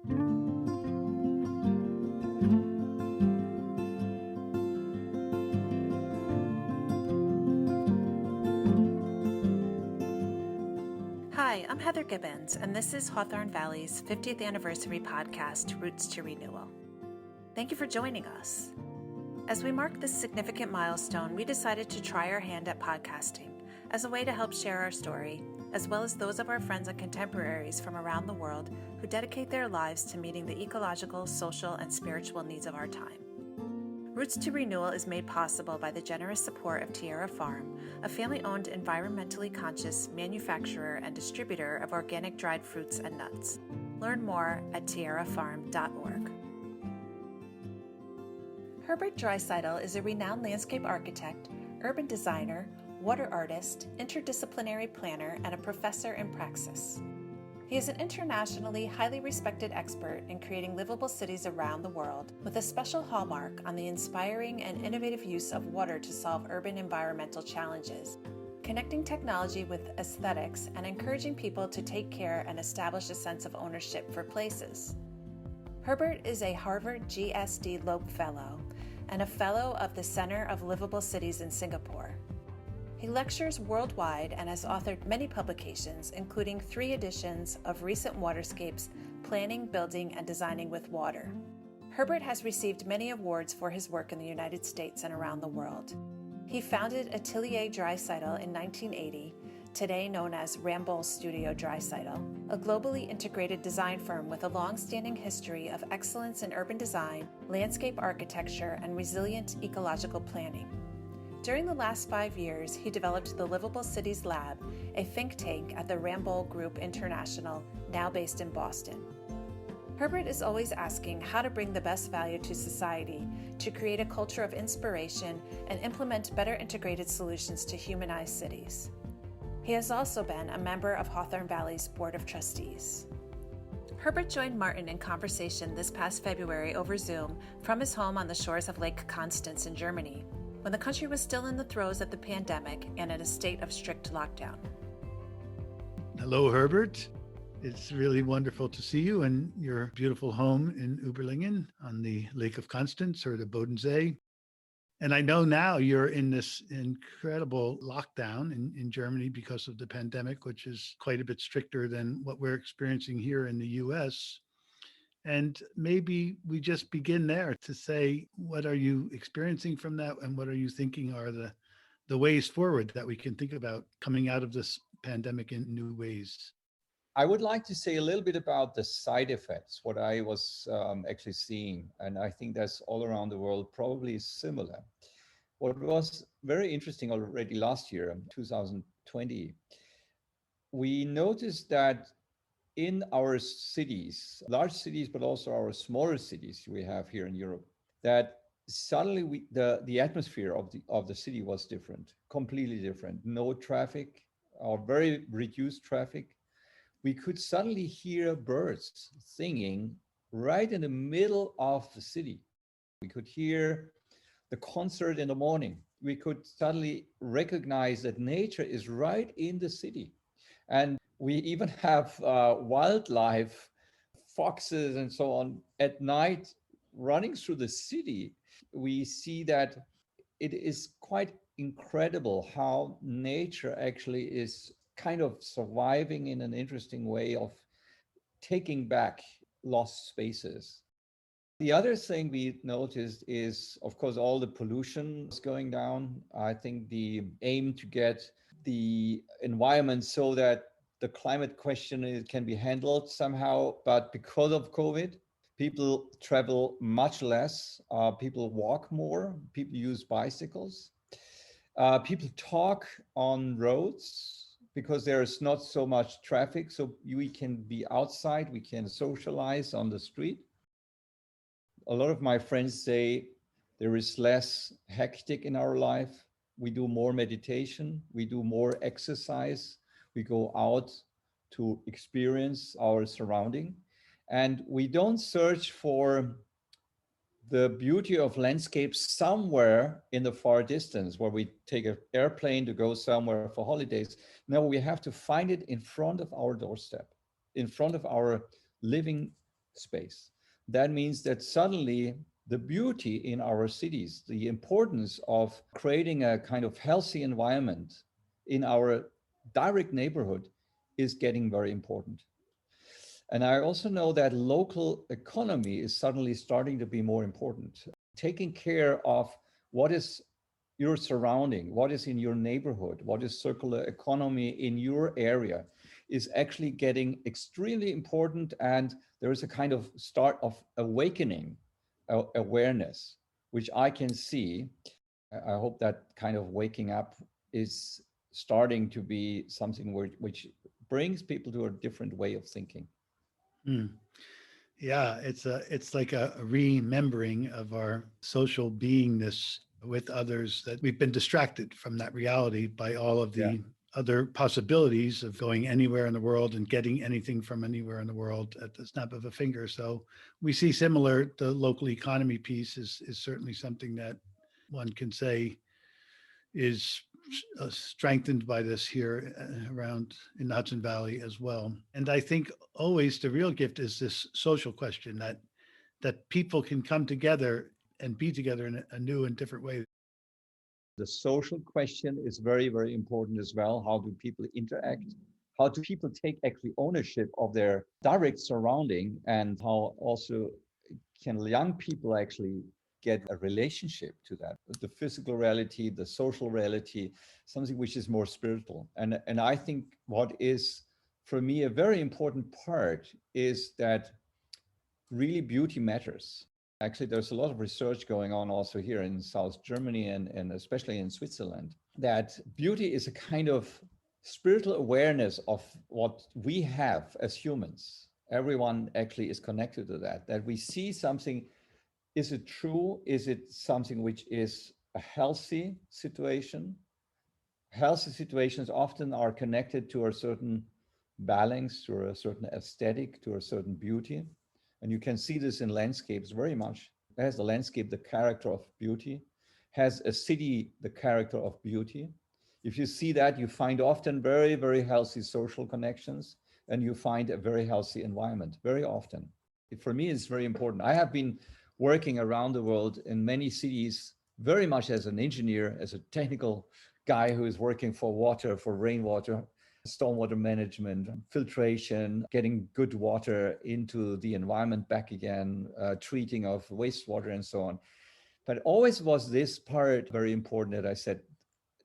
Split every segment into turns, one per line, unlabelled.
Hi, I'm Heather Gibbons, and this is Hawthorne Valley's 50th anniversary podcast, Roots to Renewal. Thank you for joining us. As we mark this significant milestone, we decided to try our hand at podcasting as a way to help share our story, as well as those of our friends and contemporaries from around the world who dedicate their lives to meeting the ecological, social, and spiritual needs of our time. Roots to Renewal is made possible by the generous support of Tierra Farm, a family-owned, environmentally conscious manufacturer and distributor of organic dried fruits and nuts. Learn more at tierrafarm.org. Herbert Dreiseitl is a renowned landscape architect, urban designer, water artist, interdisciplinary planner, and a professor in praxis. He is an internationally highly respected expert in creating livable cities around the world, with a special hallmark on the inspiring and innovative use of water to solve urban environmental challenges, connecting technology with aesthetics and encouraging people to take care and establish a sense of ownership for places. Herbert is a Harvard GSD Loeb Fellow and a Fellow of the Center of Livable Cities in Singapore. He lectures worldwide and has authored many publications, including 3 editions of recent Waterscapes, Planning, Building, and Designing with Water. Herbert has received many awards for his work in the United States and around the world. He founded Atelier Dreiseitl in 1980, today known as Ramboll Studio Dreiseitl, a globally integrated design firm with a long-standing history of excellence in urban design, landscape architecture, and resilient ecological planning. During the last 5 years, he developed the Livable Cities Lab, a think tank at the Ramboll Group International, now based in Boston. Herbert is always asking how to bring the best value to society to create a culture of inspiration and implement better integrated solutions to humanize cities. He has also been a member of Hawthorne Valley's Board of Trustees. Herbert joined Martin in conversation this past February over Zoom from his home on the shores of Lake Constance in Germany, when the country was still in the throes of the pandemic and in a state of strict lockdown.
Hello, Herbert. It's really wonderful to see you in your beautiful home in Überlingen on the Lake of Constance, or the Bodensee. And I know now you're in this incredible lockdown in Germany because of the pandemic, which is quite a bit stricter than what we're experiencing here in the US. And maybe we just begin there to say, what are you experiencing from that? And what are you thinking are the ways forward that we can think about coming out of this pandemic in new ways?
I would like to say a little bit about the side effects, what I was actually seeing. And I think that's all around the world probably similar. What was very interesting already last year, 2020, we noticed that in our cities, large cities, but also our smaller cities we have here in Europe, that suddenly the atmosphere of the city was different, completely different. No traffic, or very reduced traffic. We could suddenly hear birds singing right in the middle of the city. We could hear the concert in the morning. We could suddenly recognize that nature is right in the city. And we even have wildlife, foxes and so on, at night running through the city. We see that it is quite incredible how nature actually is kind of surviving in an interesting way of taking back lost spaces. The other thing we noticed is, of course, all the pollution is going down. I think the aim to get the environment so that the climate question can be handled somehow, but because of COVID, people travel much less, people walk more, people use bicycles, people talk on roads because there's not so much traffic, so we can be outside, we can socialize on the street. A lot of my friends say there is less hectic in our life. We do more meditation, we do more exercise, we go out to experience our surrounding, and we don't search for the beauty of landscapes somewhere in the far distance where we take an airplane to go somewhere for holidays. No, we have to find it in front of our doorstep, in front of our living space. That means that suddenly the beauty in our cities, the importance of creating a kind of healthy environment in our direct neighborhood is getting very important. And I also know that local economy is suddenly starting to be more important. Taking care of what is your surrounding, what is in your neighborhood, what is circular economy in your area is actually getting extremely important. And there is a kind of start of awakening awareness, which I can see. I hope that kind of waking up is starting to be something which brings people to a different way of thinking.
Hmm. Yeah, it's like a remembering of our social beingness with others, that we've been distracted from that reality by all of
Yeah.
the other possibilities of going anywhere in the world and getting anything from anywhere in the world at the snap of a finger. So we see similar, the local economy piece is certainly something that one can say is strengthened by this here around in the Hudson Valley as well. And I think always the real gift is this social question, that people can come together and be together in a new and different way.
The social question is very, very important as well. How do people interact? How do people take actually ownership of their direct surrounding? And how also can young people actually get a relationship to that, the physical reality, the social reality, something which is more spiritual. And I think what is for me a very important part is that really beauty matters. Actually, there's a lot of research going on also here in South Germany and especially in Switzerland, that beauty is a kind of spiritual awareness of what we have as humans. Everyone actually is connected to that we see something. Is it true? Is it something which is a healthy situation? Healthy situations often are connected to a certain balance, to a certain aesthetic, to a certain beauty. And you can see this in landscapes very much. Has the landscape the character of beauty? Has a city the character of beauty? If you see that, you find often very, very healthy social connections, and you find a very healthy environment very often. For me, it's very important. I have been working around the world in many cities, very much as an engineer, as a technical guy who is working for water, for rainwater, stormwater management, filtration, getting good water into the environment back again, treating of wastewater and so on. But always was this part very important that I said,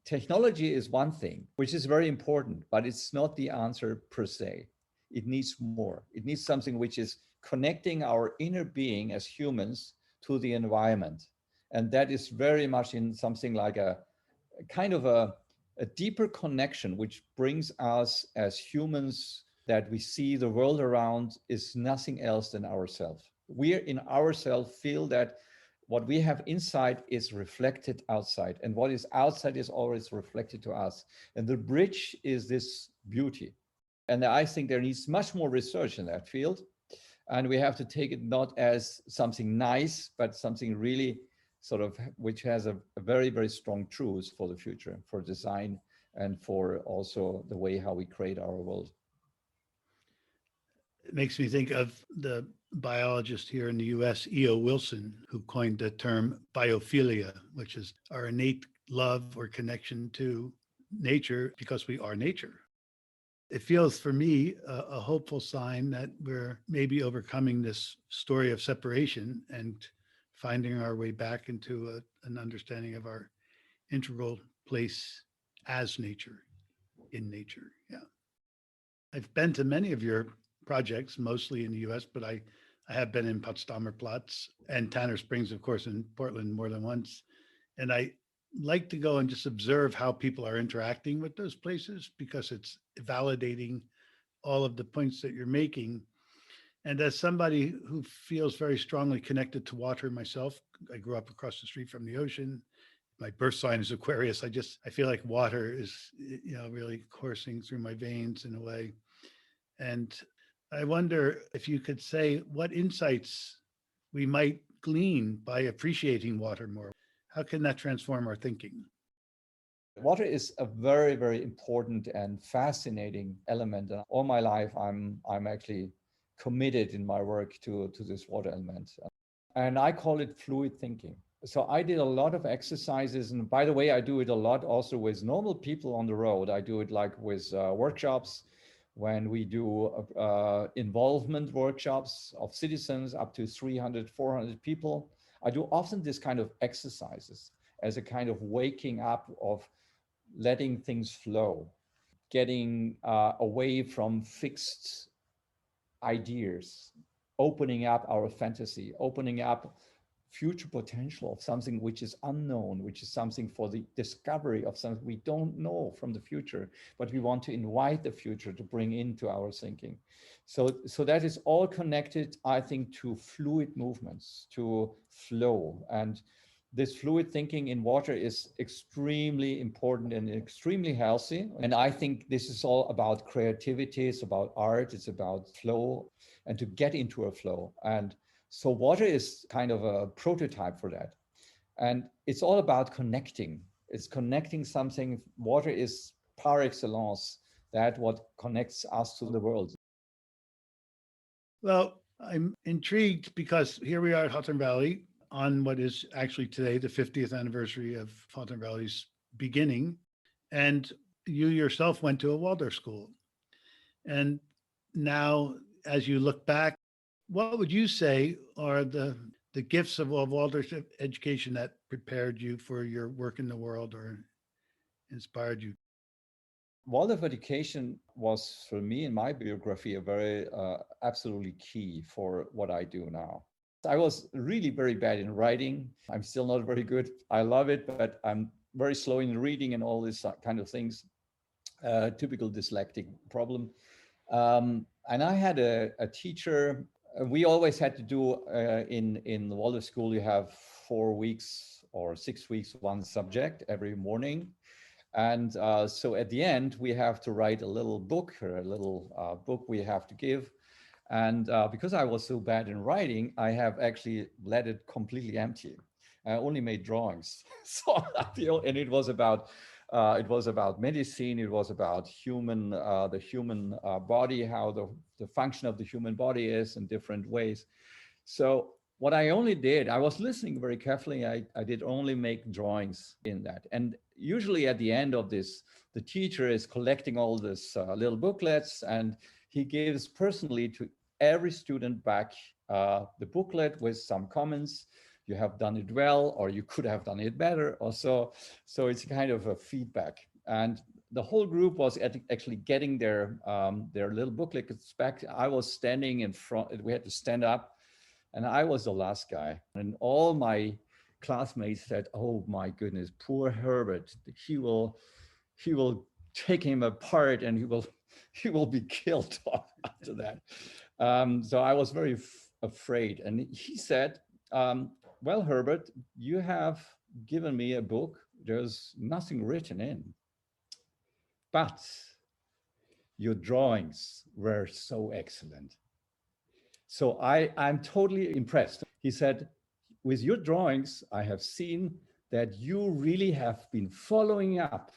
technology is one thing, which is very important, but it's not the answer per se. It needs more. It needs something which is connecting our inner being as humans to the environment. And that is very much in something like a kind of a deeper connection, which brings us as humans that we see the world around is nothing else than ourselves. We in ourselves feel that what we have inside is reflected outside, and what is outside is always reflected to us. And the bridge is this beauty. And I think there needs much more research in that field. And we have to take it not as something nice, but something really sort of which has a very, very strong truth for the future, for design, and for also the way how we create our world.
It makes me think of the biologist here in the US, E.O. Wilson, who coined the term biophilia, which is our innate love or connection to nature because we are nature. It feels for me a hopeful sign that we're maybe overcoming this story of separation and finding our way back into an understanding of our integral place as nature, in nature. Yeah. I've been to many of your projects, mostly in the US, but I have been in Potsdamer Platz and Tanner Springs, of course, in Portland more than once. And I like to go and just observe how people are interacting with those places because it's validating all of the points that you're making. And as somebody who feels very strongly connected to water myself, I grew up across the street from the ocean. My birth sign is Aquarius. I feel like water is, really coursing through my veins in a way. And I wonder if you could say what insights we might glean by appreciating water more. How can that transform our thinking?
Water is a very, very important and fascinating element. And all my life, I'm actually committed in my work to this water element. And I call it fluid thinking. So I did a lot of exercises. And by the way, I do it a lot also with normal people on the road. I do it like with workshops, when we do involvement workshops of citizens up to 300, 400 people. I do often this kind of exercises as a kind of waking up of letting things flow, getting away from fixed ideas, opening up our fantasy, opening up future potential of something which is unknown, which is something for the discovery of something we don't know from the future, but we want to invite the future to bring into our thinking. So that is all connected, I think, to fluid movements, to flow. And this fluid thinking in water is extremely important and extremely healthy. And I think this is all about creativity, it's about art, it's about flow, and to get into a flow. And so water is kind of a prototype for that. And it's all about connecting. It's connecting something. Water is par excellence, that what connects us to the world.
Well, I'm intrigued because here we are at Hawthorne Valley on what is actually today the 50th anniversary of Hawthorne Valley's beginning. And you yourself went to a Waldorf school. And now, as you look back, what would you say are the gifts of Waldorf education that prepared you for your work in the world or inspired you?
Waldorf Education was, for me in my biography, a very absolutely key for what I do now. I was really very bad in writing. I'm still not very good. I love it, but I'm very slow in reading and all these kind of things. Typical dyslexic problem. And I had a teacher. We always had to do in the Waldorf school, you have 4 weeks or 6 weeks, one subject every morning. And so at the end, we have to write a little book or a little book we have to give. And because I was so bad in writing, I have actually let it completely empty. I only made drawings. So, and it was about medicine. It was about the human body, how the function of the human body is in different ways. So what I only did, I was listening very carefully. I did only make drawings in that. And usually at the end of this, the teacher is collecting all these little booklets, and he gives personally to every student back the booklet with some comments. You have done it well, or you could have done it better, or so. So it's kind of a feedback. And the whole group was actually getting their little booklets back. I was standing in front, we had to stand up, and I was the last guy. And all my classmates said, "Oh my goodness, poor Herbert, he will take him apart and he will be killed after that." So I was very afraid. And he said, "Well, Herbert, you have given me a book. There's nothing written in, but your drawings were so excellent. So I'm totally impressed." He said, "With your drawings, I have seen that you really have been following up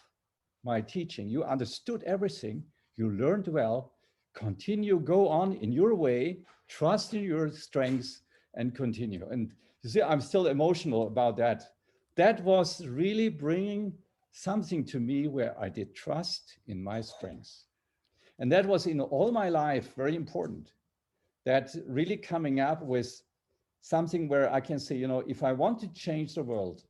my teaching. You understood everything. You learned well. Continue, go on in your way, trust in your strengths, and continue." And you see, I'm still emotional about that. That was really bringing something to me where I did trust in my strengths. And that was in all my life very important. That really coming up with something where I can say, if I want to change the world,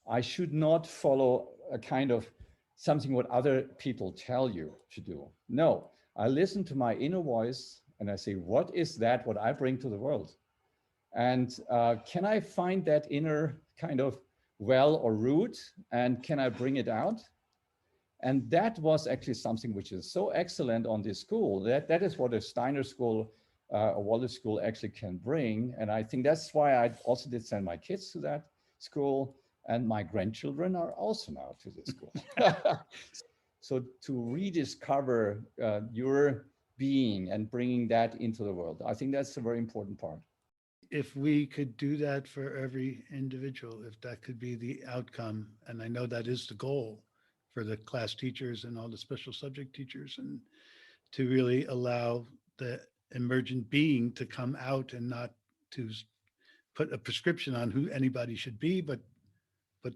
I should not follow a kind of something what other people tell you to do. No, I listen to my inner voice and I say, what is that what I bring to the world? And can I find that inner kind of well or root, and can I bring it out? And that was actually something which is so excellent on this school. That is what a Steiner school, a Waldorf school actually can bring. And I think that's why I also did send my kids to that school. And my grandchildren are also now to this school. So to rediscover your being and bringing that into the world, I think that's a very important part.
If we could do that for every individual, if that could be the outcome, and I know that is the goal for the class teachers and all the special subject teachers, and to really allow the emergent being to come out and not to put a prescription on who anybody should be, but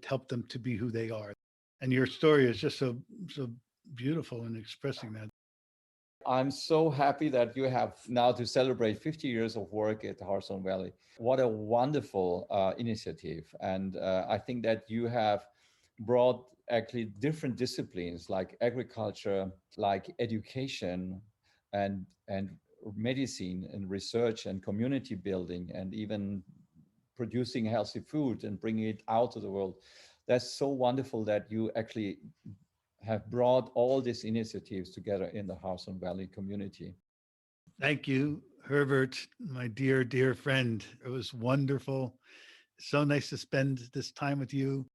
help them to be who they are. And your story is just so beautiful in expressing that.
I'm so happy that you have now to celebrate 50 years of work at Hawthorne Valley. What a wonderful initiative. And I think that you have brought actually different disciplines like agriculture, like education, and medicine and research and community building, and even producing healthy food and bringing it out to the world. That's so wonderful that you actually have brought all these initiatives together in the Hawthorne Valley community.
Thank you, Herbert, my dear friend. It was wonderful. So nice to spend this time with you.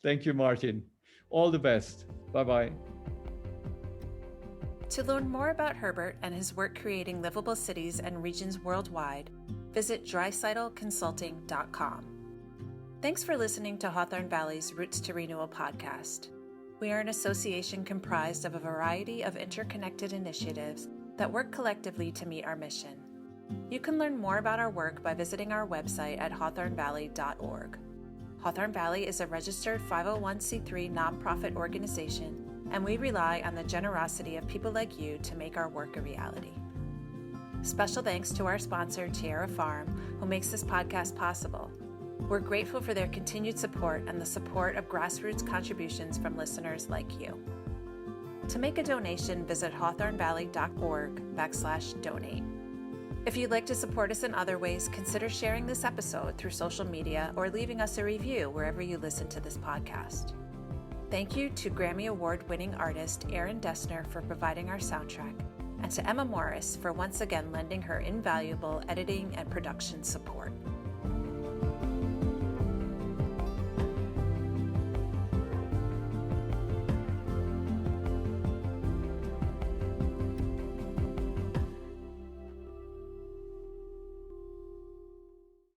Thank you, Martin. All the best. Bye-bye.
To learn more about Herbert and his work creating livable cities and regions worldwide, visit dreiseitlconsulting.com. Thanks for listening to Hawthorne Valley's Roots to Renewal podcast. We are an association comprised of a variety of interconnected initiatives that work collectively to meet our mission. You can learn more about our work by visiting our website at hawthornevalley.org. Hawthorne Valley is a registered 501c3 nonprofit organization, and we rely on the generosity of people like you to make our work a reality. Special thanks to our sponsor, Tierra Farm, who makes this podcast possible. We're grateful for their continued support and the support of grassroots contributions from listeners like you. To make a donation, visit hawthornevalley.org/donate. If you'd like to support us in other ways, consider sharing this episode through social media or leaving us a review wherever you listen to this podcast. Thank you to Grammy Award-winning artist Aaron Dessner for providing our soundtrack, and to Emma Morris for once again lending her invaluable editing and production support.